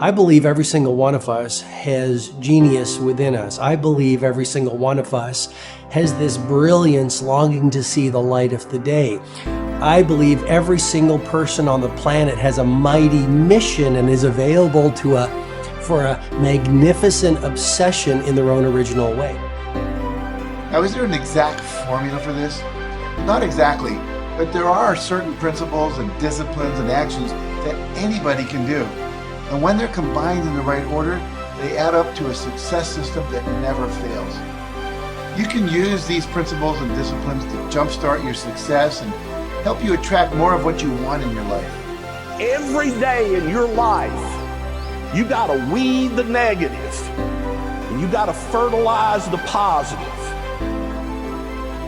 I believe every single one of us has genius within us. I believe every single one of us has this brilliance longing to see the light of the day. I believe every single person on the planet has a mighty mission and is available for a magnificent obsession in their own original way. Now, is there an exact formula for this? Not exactly, but there are certain principles and disciplines and actions that anybody can do. And when they're combined in the right order, they add up to a success system that never fails. You can use these principles and disciplines to jumpstart your success and help you attract more of what you want in your life. Every day in your life, you gotta weed the negative, and you gotta fertilize the positive.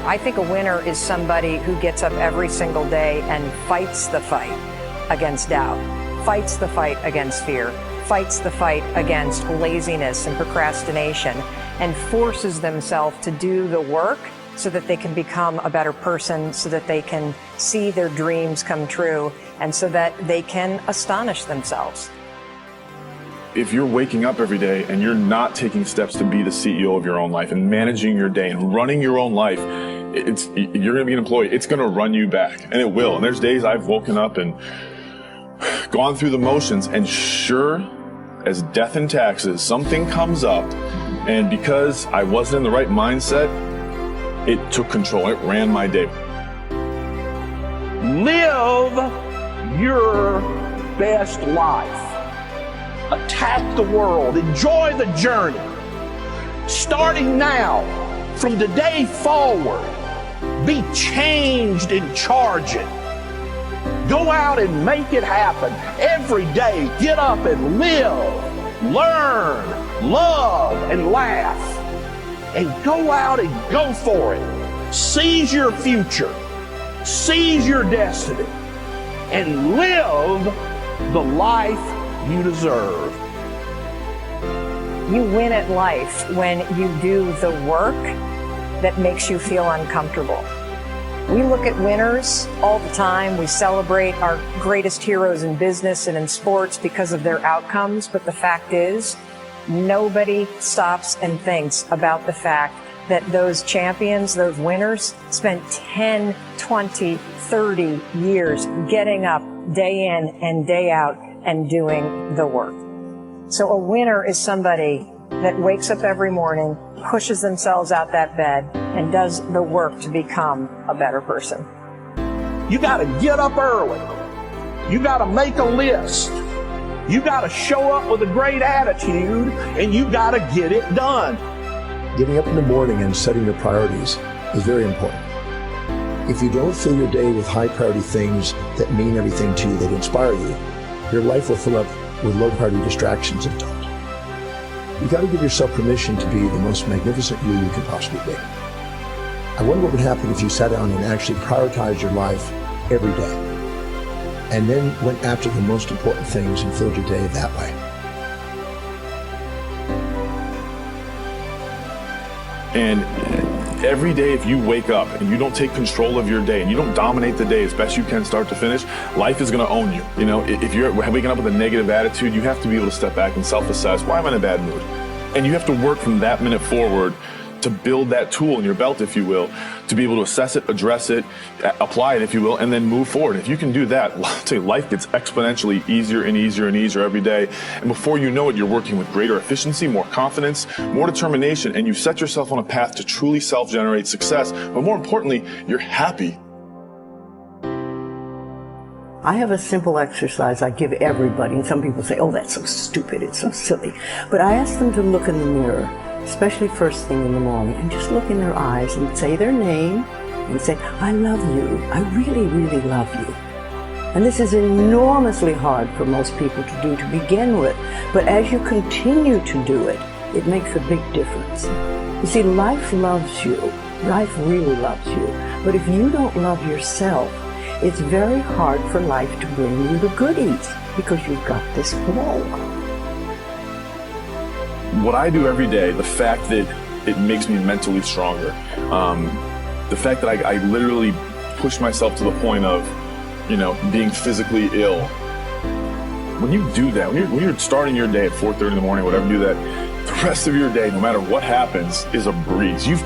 I think a winner is somebody who gets up every single day and fights the fight against doubt, fights the fight against fear, fights the fight against laziness and procrastination, and forces themselves to do the work so that they can become a better person, so that they can see their dreams come true, and so that they can astonish themselves. If you're waking up every day and you're not taking steps to be the CEO of your own life and managing your day and running your own life, you're going to be an employee. It's going to run you back, and it will. And there's days I've woken up and gone through the motions, and sure as death and taxes, something comes up, and because I wasn't in the right mindset, it took control. It ran my day. Live your best life. Attack the world. Enjoy the journey. Starting now, from today forward, be changed and charge it. Go out and make it happen. Every day, get up and live, learn, love, and laugh. And go out and go for it. Seize your future. Seize your destiny. And live the life you deserve. You win at life when you do the work that makes you feel uncomfortable. We look at winners all the time. We celebrate our greatest heroes in business and in sports because of their outcomes. But the fact is, nobody stops and thinks about the fact that those champions, those winners, spent 10, 20, 30 years getting up day in and day out and doing the work. So a winner is somebody that wakes up every morning, pushes themselves out that bed, and does the work to become a better person. You got to get up early. You got to make a list. You got to show up with a great attitude, and you got to get it done. Getting up in the morning and setting your priorities is very important. If you don't fill your day with high priority things that mean everything to you, that inspire you, your life will fill up with low priority distractions that don't. You got to give yourself permission to be the most magnificent you can possibly be. I wonder what would happen if you sat down and actually prioritized your life every day, and then went after the most important things and filled your day that way. And every day, if you wake up and you don't take control of your day and you don't dominate the day as best you can start to finish, life is going to own you. You know, if you're waking up with a negative attitude, you have to be able to step back and self-assess, why am I in a bad mood? And you have to work from that minute forward to build that tool in your belt, if you will, to be able to assess it, address it, apply it, if you will, and then move forward. If you can do that, I'll tell you, life gets exponentially easier and easier and easier every day. And before you know it, you're working with greater efficiency, more confidence, more determination, and you've set yourself on a path to truly self-generate success. But more importantly, you're happy. I have a simple exercise I give everybody, and some people say, oh, that's so stupid, it's so silly. But I ask them to look in the mirror, especially first thing in the morning, and just look in their eyes and say their name and say, I love you. I really, really love you. And this is enormously hard for most people to do to begin with. But as you continue to do it, it makes a big difference. You see, life loves you. Life really loves you. But if you don't love yourself, it's very hard for life to bring you the goodies because you've got this flaw. What I do every day, the fact that it makes me mentally stronger, the fact that I literally push myself to the point of, you know, being physically ill, When you do that, when you're starting your day at 4:30 in the morning, whatever, do that, the rest of your day, no matter what happens, is a breeze. You've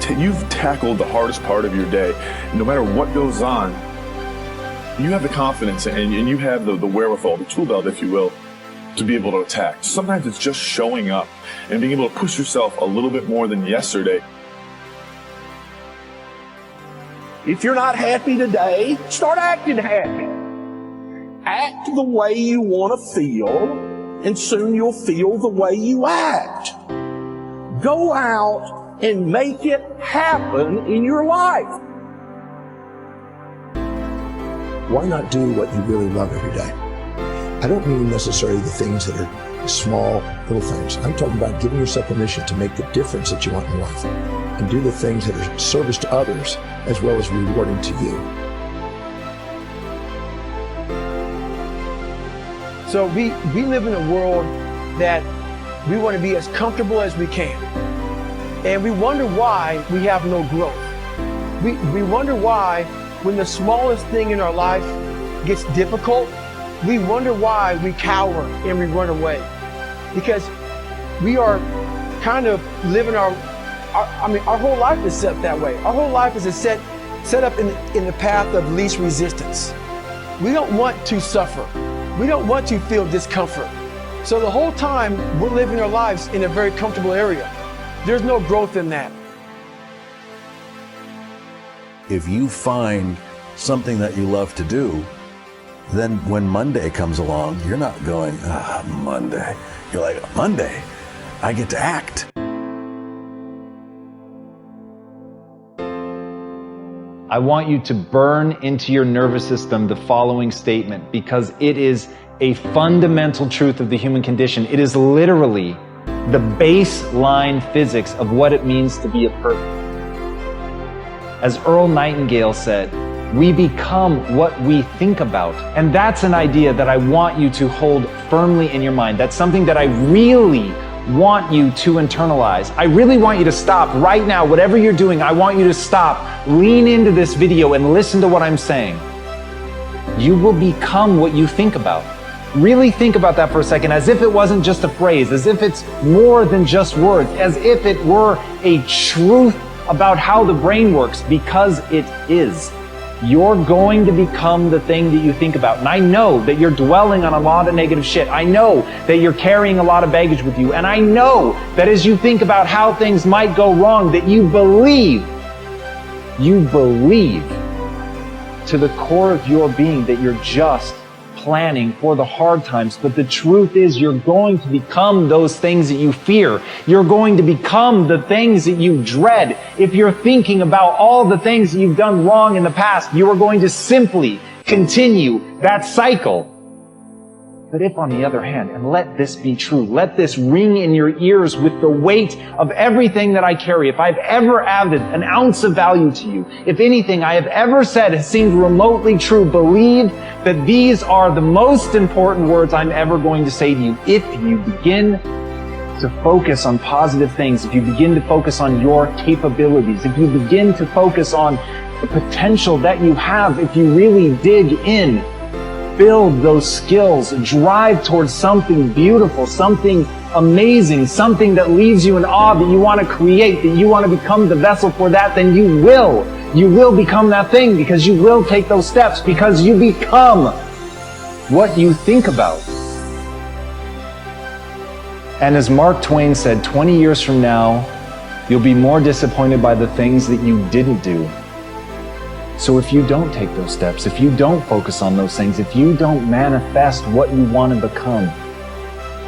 tackled the hardest part of your day. No matter what goes on, you have the confidence and you have the wherewithal, the tool belt, if you will, to be able to attack. Sometimes it's just showing up and being able to push yourself a little bit more than yesterday. If you're not happy today, start acting happy. Act the way you want to feel, and soon you'll feel the way you act. Go out and make it happen in your life. Why not do what you really love every day? I don't mean necessarily the things that are small, little things. I'm talking about giving yourself permission to make the difference that you want in life and do the things that are service to others as well as rewarding to you. So we live in a world that we want to be as comfortable as we can. And we wonder why we have no growth. We wonder why when the smallest thing in our life gets difficult, we wonder why we cower and we run away. Because we are kind of living our whole life is set that way. Our whole life is set up in the path of least resistance. We don't want to suffer. We don't want to feel discomfort. So the whole time we're living our lives in a very comfortable area. There's no growth in that. If you find something that you love to do, then when Monday comes along, you're not going, Monday. You're like, Monday, I get to act. I want you to burn into your nervous system the following statement, because it is a fundamental truth of the human condition. It is literally the baseline physics of what it means to be a person. As Earl Nightingale said, we become what we think about. And that's an idea that I want you to hold firmly in your mind. That's something that I really want you to internalize. I really want you to stop right now. Whatever you're doing, I want you to stop, lean into this video and listen to what I'm saying. You will become what you think about. Really think about that for a second, as if it wasn't just a phrase, as if it's more than just words, as if it were a truth about how the brain works, because it is. You're going to become the thing that you think about. And I know that you're dwelling on a lot of negative shit. I know that you're carrying a lot of baggage with you. And I know that as you think about how things might go wrong, that you believe to the core of your being that you're just planning for the hard times. But the truth is, you're going to become those things that you fear. You're going to become the things that you dread. If you're thinking about all the things that you've done wrong in the past, you are going to simply continue that cycle. But if, on the other hand, and let this be true, let this ring in your ears with the weight of everything that I carry, if I've ever added an ounce of value to you, if anything I have ever said has seemed remotely true, believe that these are the most important words I'm ever going to say to you. If you begin to focus on positive things, if you begin to focus on your capabilities, if you begin to focus on the potential that you have, if you really dig in, build those skills, drive towards something beautiful, something amazing, something that leaves you in awe, that you want to create, that you want to become the vessel for that, then you will become that thing, because you will take those steps, because you become what you think about. And as Mark Twain said, 20 years from now, you'll be more disappointed by the things that you didn't do. So if you don't take those steps, if you don't focus on those things, if you don't manifest what you want to become,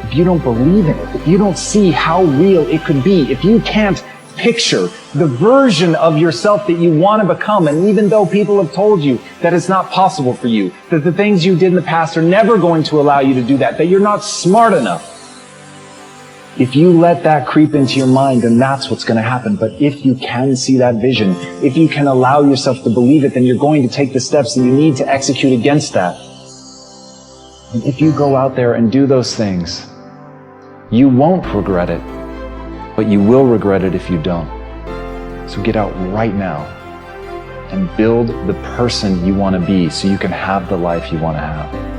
if you don't believe in it, if you don't see how real it could be, if you can't picture the version of yourself that you want to become, and even though people have told you that it's not possible for you, that the things you did in the past are never going to allow you to do that you're not smart enough, if you let that creep into your mind, then that's what's going to happen. But if you can see that vision, if you can allow yourself to believe it, then you're going to take the steps that you need to execute against that. And if you go out there and do those things, you won't regret it, but you will regret it if you don't. So get out right now and build the person you want to be so you can have the life you want to have.